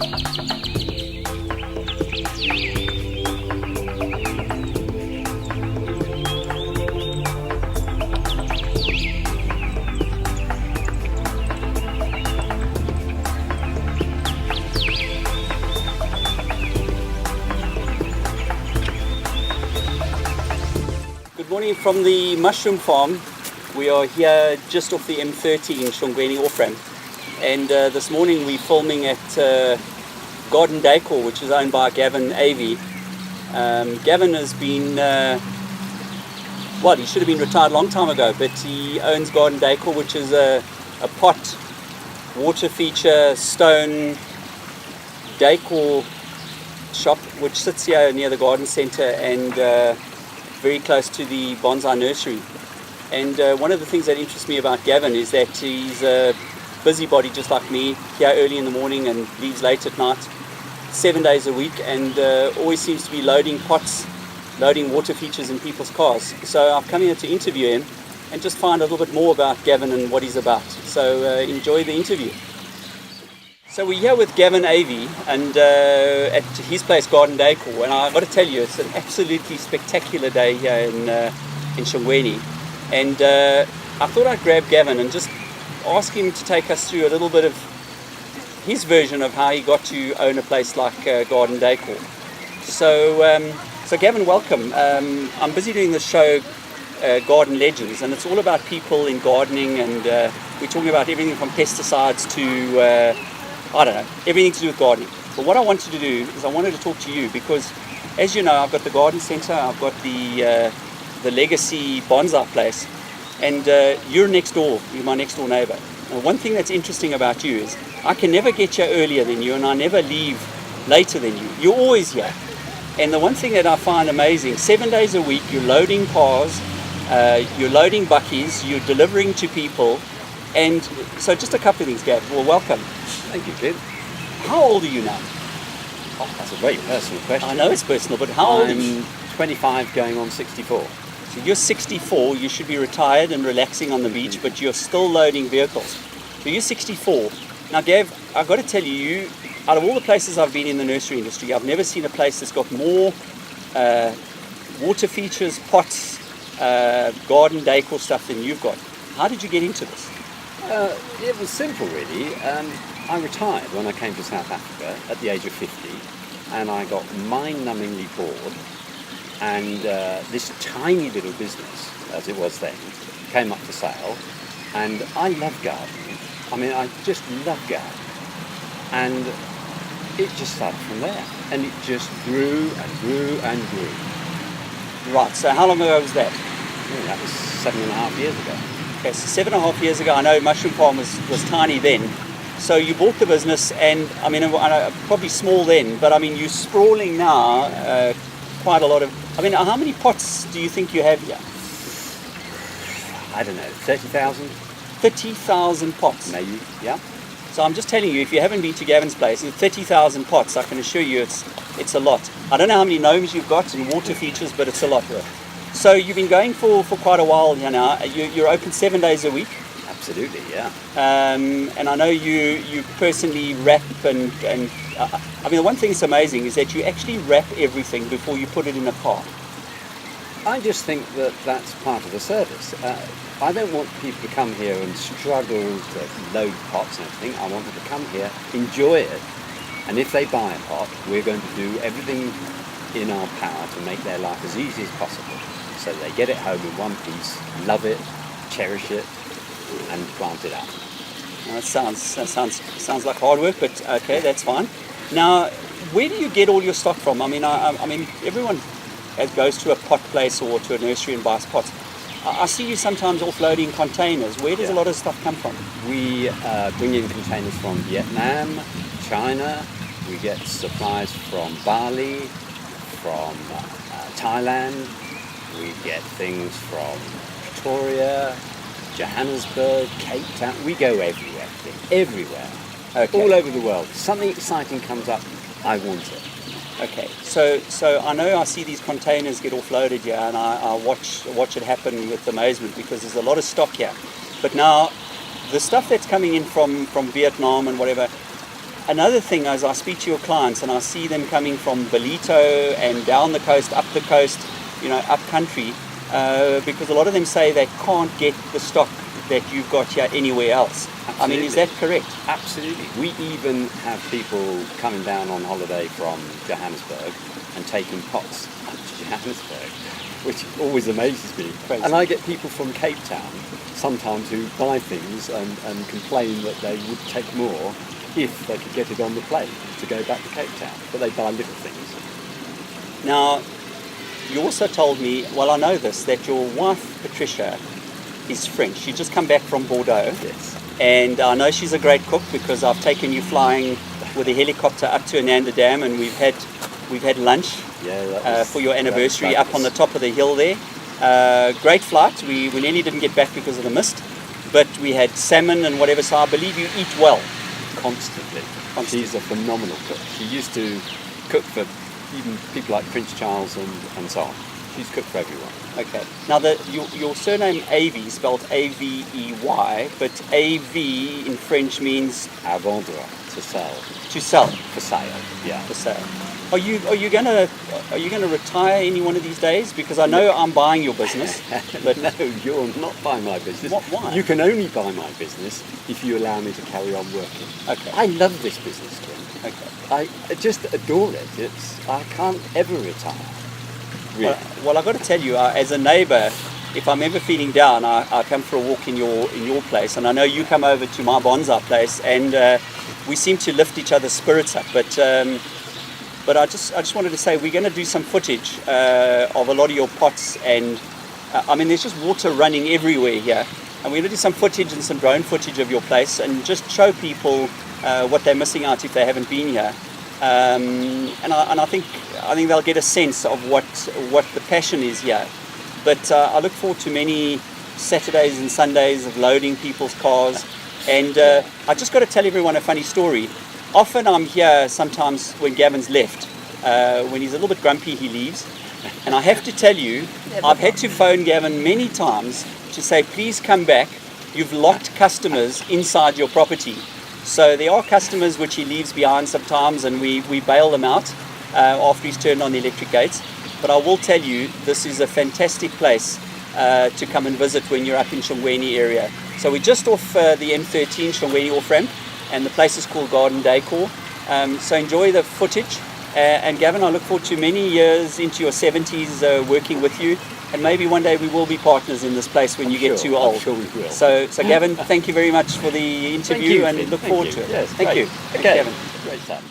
Morning from the mushroom farm. We are here just off the M30 in Shongweni off-ramp, and this morning we're filming at Garden Decor, which is owned by Gavin Avey. Gavin has been, well, he should have been retired a long time ago, but he owns Garden Decor, which is a pot, water feature, stone decor shop which sits here near the garden centre and very close to the Bonsai nursery. And one of the things that interests me about Gavin is that he's a busybody just like me, here early in the morning and leaves late at night, 7 days a week, and always seems to be loading pots, loading water features in people's cars. So I've come here to interview him and just find a little bit more about Gavin and what he's about. So enjoy the interview. So we're here with Gavin Avey and at his place Garden Decor, and I've got to tell you, it's an absolutely spectacular day here in Shongweni, and I thought I'd grab Gavin and just ask him to take us through a little bit of his version of how he got to own a place like Garden Decor. So Gavin, welcome. I'm busy doing this show, Garden Legends, and it's all about people in gardening, and we're talking about everything from pesticides to I don't know, everything to do with gardening. But what I wanted to do is I wanted to talk to you because, as you know, I've got the garden centre, I've got the legacy bonsai place, and you're next door, you're my next door neighbour. And one thing that's interesting about you is I can never get here earlier than you, and I never leave later than you. You're always here. And the one thing that I find amazing, 7 days a week, you're loading cars, you're loading buckies, you're delivering to people. And so just a couple of things, Gav. Well, welcome. Thank you, Clynt. How old are you now? Oh, that's a very personal question. I know it's personal, but how old are you? I'm 25 going on 64. So you're 64, you should be retired and relaxing on the beach, but you're still loading vehicles. So you're 64. Now, Gav, I've got to tell you, out of all the places I've been in the nursery industry, I've never seen a place that's got more water features, pots, garden decor stuff than you've got. How did you get into this? It was simple, really. I retired when I came to South Africa at the age of 50, and I got mind-numbingly bored, and this tiny little business, as it was then, came up for sale, and I love gardening. I mean, I just love gardening, and it just started from there, and it just grew and grew and grew. Right, so how long ago was that? Yeah, that was 7.5 years ago. Okay, so 7.5 years ago, I know Mushroom Farm was tiny then. So you bought the business, and I mean, probably small then, but I mean, you're sprawling now, quite a lot of, I mean, how many pots do you think you have here? I don't know, 30,000? 30,000 pots. Maybe, yeah. So I'm just telling you, if you haven't been to Gavin's place, 30,000 pots, I can assure you it's a lot. I don't know how many gnomes you've got and water features, but it's a lot. So you've been going for quite a while here now. You're open 7 days a week. Absolutely, yeah. And I know you personally wrap and I mean, the one thing that's amazing is that you actually wrap everything before you put it in a car. I just think that that's part of the service. I don't want people to come here and struggle to load pots and everything. I want them to come here, enjoy it, and if they buy a pot, we're going to do everything in our power to make their life as easy as possible. So they get it home in one piece, love it, cherish it, and plant it out. That sounds like hard work, but okay, that's fine. Now, where do you get all your stock from? I mean, everyone goes to a pot place or to a nursery and buys pots. I see you sometimes offloading containers. Where does a lot of stuff come from? We bring in containers from Vietnam, China. We get supplies from Bali, from Thailand. We get things from Pretoria, Johannesburg, Cape Town. We go everywhere. Okay. All over the world. Something exciting comes up, I want it. Okay, so I know I see these containers get offloaded here, and I watch it happen with amazement because there's a lot of stock here. But now, the stuff that's coming in from Vietnam and whatever, another thing is I speak to your clients and I see them coming from Belito and down the coast, up the coast, up country, because a lot of them say they can't get the stock that you've got here anywhere else. Absolutely. I mean, is that correct? Absolutely. We even have people coming down on holiday from Johannesburg and taking pots up to Johannesburg, which always amazes me. Crazy. And I get people from Cape Town sometimes who buy things and complain that they would take more if they could get it on the plane to go back to Cape Town, but they buy little things. Now, you also told me, well, I know this, that your wife, Patricia, is French. She just come back from Bordeaux. Yes. And I know she's a great cook because I've taken you flying with a helicopter up to Ananda Dam, and we've had lunch for your anniversary up on the top of the hill there. Great flight. We nearly didn't get back because of the mist, but we had salmon and whatever, so I believe you eat well. Constantly. She's a phenomenal cook. She used to cook for even people like Prince Charles and so on. She's cooked for everyone. Okay. Now, your surname Avey, spelled A-V-E-Y, but A-V in French means À vendre, to sell. To sell. For sale, yeah. For sale. Are you gonna retire any one of these days? Because I know I'm buying your business. But no, you're not buying my business. Why? You can only buy my business if you allow me to carry on working. Okay. I love this business, Clynt. Okay. I just adore it. I can't ever retire. Really. Well, I've got to tell you, as a neighbour, if I'm ever feeling down, I come for a walk in your place, and I know you come over to my bonsai place, and we seem to lift each other's spirits up. But I just wanted to say we're going to do some footage of a lot of your pots, and I mean there's just water running everywhere here, and we're going to do some footage and some drone footage of your place, and just show people what they're missing out if they haven't been here. And I think they'll get a sense of what the passion is here. But I look forward to many Saturdays and Sundays of loading people's cars. And I just got to tell everyone a funny story. Often I'm here sometimes when Gavin's left. When he's a little bit grumpy, he leaves. And I have to tell you, I've had to phone Gavin many times to say, please come back. You've locked customers inside your property. So there are customers which he leaves behind sometimes, and we bail them out after he's turned on the electric gates. But I will tell you, this is a fantastic place to come and visit when you're up in Shongweni area. So we're just off the M13 Shongweni off-ramp, and the place is called Garden Decor. So enjoy the footage. And Gavin, I look forward to many years into your 70s working with you. And maybe one day we will be partners in this place when you get too old. I'm sure we will. So Gavin, thank you very much for the interview, and look forward to it. Yes, thank you. Okay, Gavin. Great time.